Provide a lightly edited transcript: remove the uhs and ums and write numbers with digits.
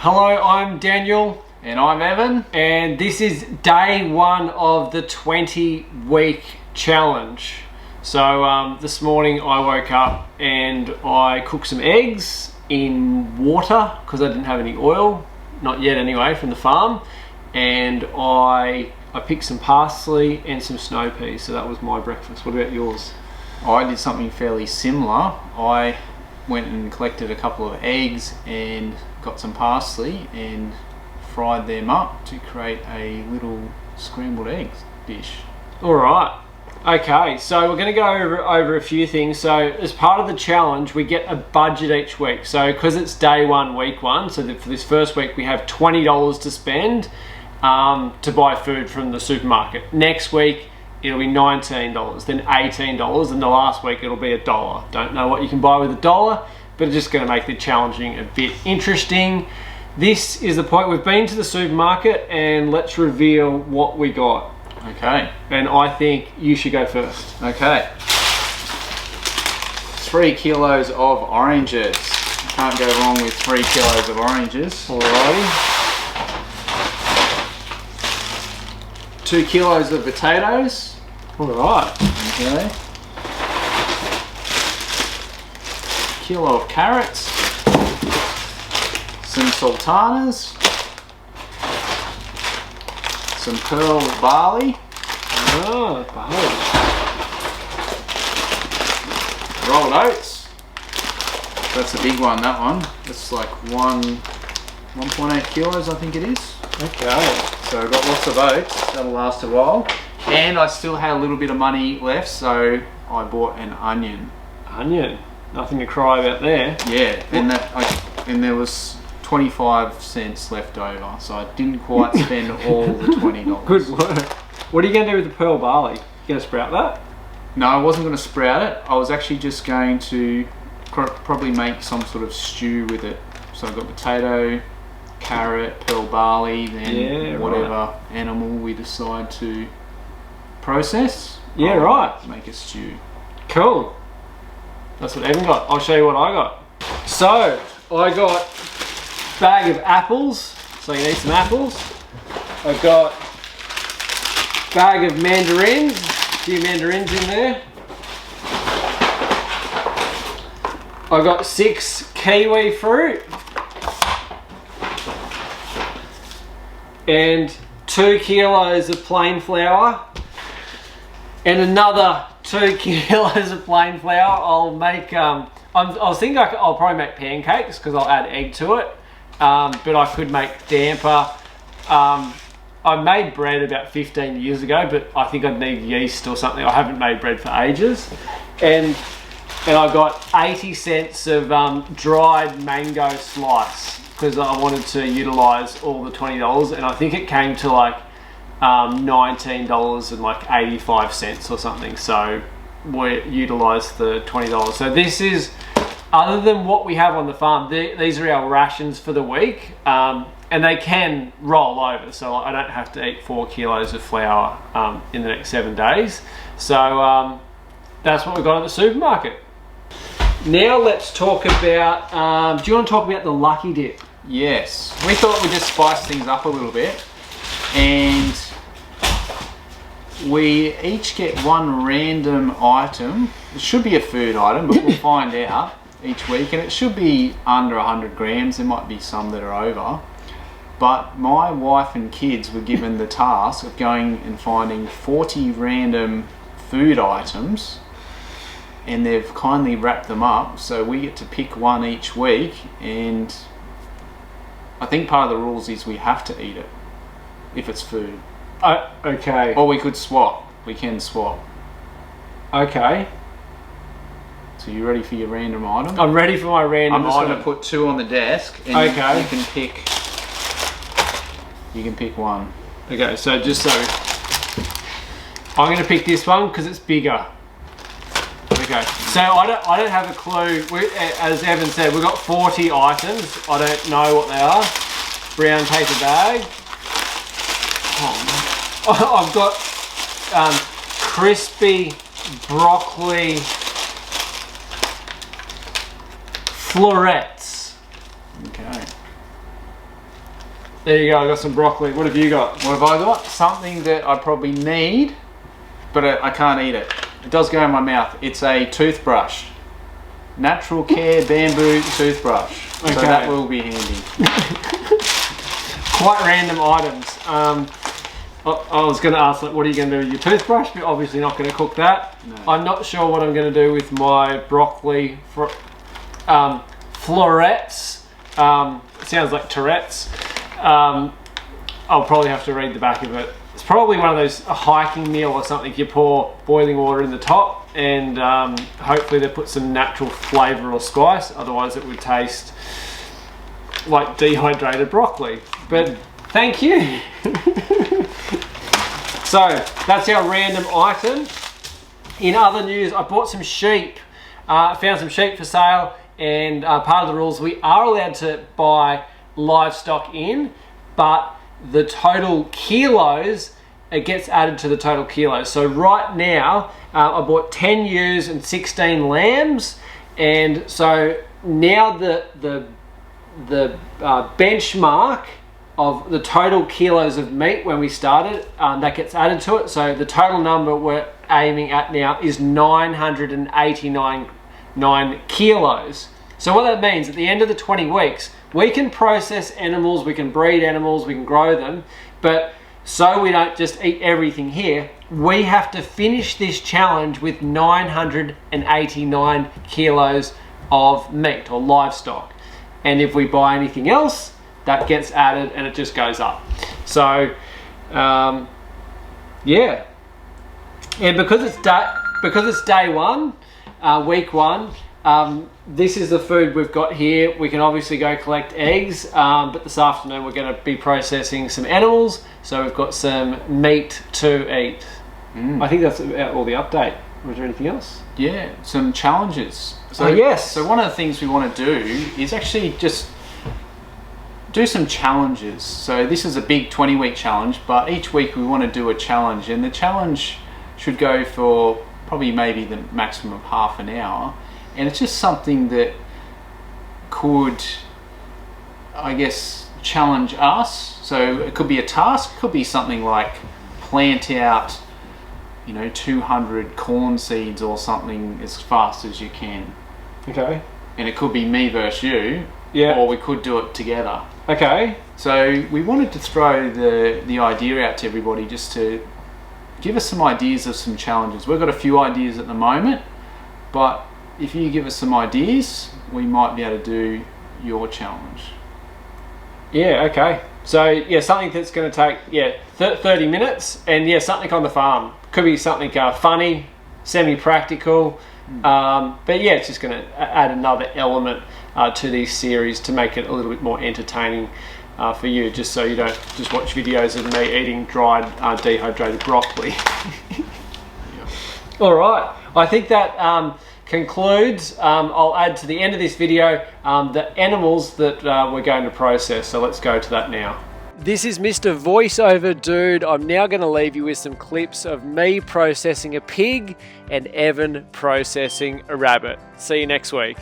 Hello, I'm Daniel. And I'm Evan. And this is day one of the 20-week challenge. So this morning I woke up and I cooked some eggs in water because I didn't have any oil, not yet anyway, from the farm. And I picked some parsley and some snow peas, so that was my breakfast. What about yours? I did something fairly similar. I went and collected a couple of eggs and got some parsley and fried them up to create a little scrambled eggs dish. All right. Okay, so we're going to go over a few things. So as part of the challenge, we get a budget each week. So because it's day one, week one, so that for this first week we have $20 to spend to buy food from the supermarket. Next week it'll be $19, then $18, and the last week it'll be $1. Don't know what you can buy with $1, but it's just going to make the challenging a bit interesting. This is the point. We've been to the supermarket and let's reveal what we got. Okay. And I think you should go first. Okay. 3 kilos of oranges. Can't go wrong with 3 kilos of oranges. Alrighty. 2 kilos of potatoes. Alright. Okay. Kilo of carrots. Some sultanas. Some pearl barley. Oh, barley. Rolled oats. That's a big one, that one. That's like 1.8 kilos, I think it is. Okay. So I've got lots of oats. That'll last a while. And I still had a little bit of money left, so I bought an onion. Onion. Nothing to cry about there. Yeah, and there was 25 cents left over, so I didn't quite spend all the $20. Good work. What are you going to do with the pearl barley? You going to sprout that? No, I wasn't going to sprout it. I was actually just going to probably make some sort of stew with it. So I've got potato, carrot, pearl barley, then whatever animal we decide to process. Yeah, right. Make a stew. Cool. That's what Evan got. I'll show you what I got. So, I got a bag of apples. So you need some apples. I've got a bag of mandarins. A few mandarins in there. I got 6 kiwi fruit. And 2 kilos of plain flour. And another 2 kilos of plain flour. I'll make, I was thinking I'll probably make pancakes because I'll add egg to it. But I could make damper. I made bread about 15 years ago, but I think I'd need yeast or something. I haven't made bread for ages. And I got 80 cents of dried mango slice because I wanted to utilise all the $20, and I think it came to like $19 and like 85 cents or something. So we utilised the $20. So this is, other than what we have on the farm, these are our rations for the week, and they can roll over, so I don't have to eat 4 kilos of flour in the next 7 days. So that's what we got at the supermarket. Now let's talk about, do you want to talk about the Lucky Dip? Yes, we thought we'd just spice things up a little bit, and we each get one random item. It should be a food item, but we'll find out each week, and it should be under 100 grams. There might be some that are over, but my wife and kids were given the task of going and finding 40 random food items, and they've kindly wrapped them up, so we get to pick one each week. And I think part of the rules is we have to eat it if it's food. Okay. Or we could swap. We can swap. Okay. So you ready for your random item? I'm ready for my random I'm just item. going to put 2 on the desk, and okay. you can pick one. Okay, so just so I'm going to pick this one because it's bigger. Okay, so I don't have a clue. As Evan said, we've got 40 items. I don't know what they are. Brown paper bag. Oh, I've got crispy broccoli florets. Okay. There you go, I got some broccoli. What have you got? What have I got? Something that I probably need, but I can't eat it. It does go in my mouth. It's a toothbrush. Natural Care bamboo toothbrush. Okay. So that will be handy. Quite random items. I was going to ask, like, what are you going to do with your toothbrush? But obviously not going to cook that. No. I'm not sure what I'm going to do with my broccoli florets. Sounds like Tourette's. I'll probably have to read the back of it. It's probably one of those, a hiking meal or something. You pour boiling water in the top and hopefully they put some natural flavour or spice. Otherwise it would taste like dehydrated broccoli. But thank you. So that's our random item. In other news, I bought some sheep. Found some sheep for sale, and part of the rules, we are allowed to buy livestock in, but the total kilos, it gets added to the total kilos. So right now, I bought 10 ewes and 16 lambs, and so now the benchmark of the total kilos of meat when we started, that gets added to it. So the total number we're aiming at now is 989 kilos. So what that means, at the end of the 20 weeks, we can process animals, we can breed animals, we can grow them, but so we don't just eat everything here, we have to finish this challenge with 989 kilos of meat or livestock. And if we buy anything else, that gets added and it just goes up. So, yeah. And because it's day one, week one, this is the food we've got here. We can obviously go collect eggs, but this afternoon we're going to be processing some animals. So we've got some meat to eat. I think that's about all the update. Was there anything else? Yeah, some challenges. So yes. So one of the things we want to do is actually just do some challenges. So this is a big 20-week challenge, but each week we want to do a challenge, and the challenge should go for probably maybe the maximum of half an hour. And it's just something that could, I guess, challenge us. So it could be a task, it could be something like plant out, 200 corn seeds or something as fast as you can. Okay. And it could be me versus you, Yeah. or we could do it together. Okay. So we wanted to throw the idea out to everybody just to give us some ideas of some challenges. We've got a few ideas at the moment, but if you give us some ideas, we might be able to do your challenge. Yeah, okay. So, yeah, something that's going to take, 30 minutes, and something on the farm. Could be something funny, semi-practical, but yeah, it's just going to add another element to these series to make it a little bit more entertaining for you, just so you don't just watch videos of me eating dried, dehydrated broccoli. All right, I think that concludes. I'll add to the end of this video the animals that we're going to process, so let's go to that now. This is Mr. Voiceover Dude. I'm now going to leave you with some clips of me processing a pig and Evan processing a rabbit. See you next week.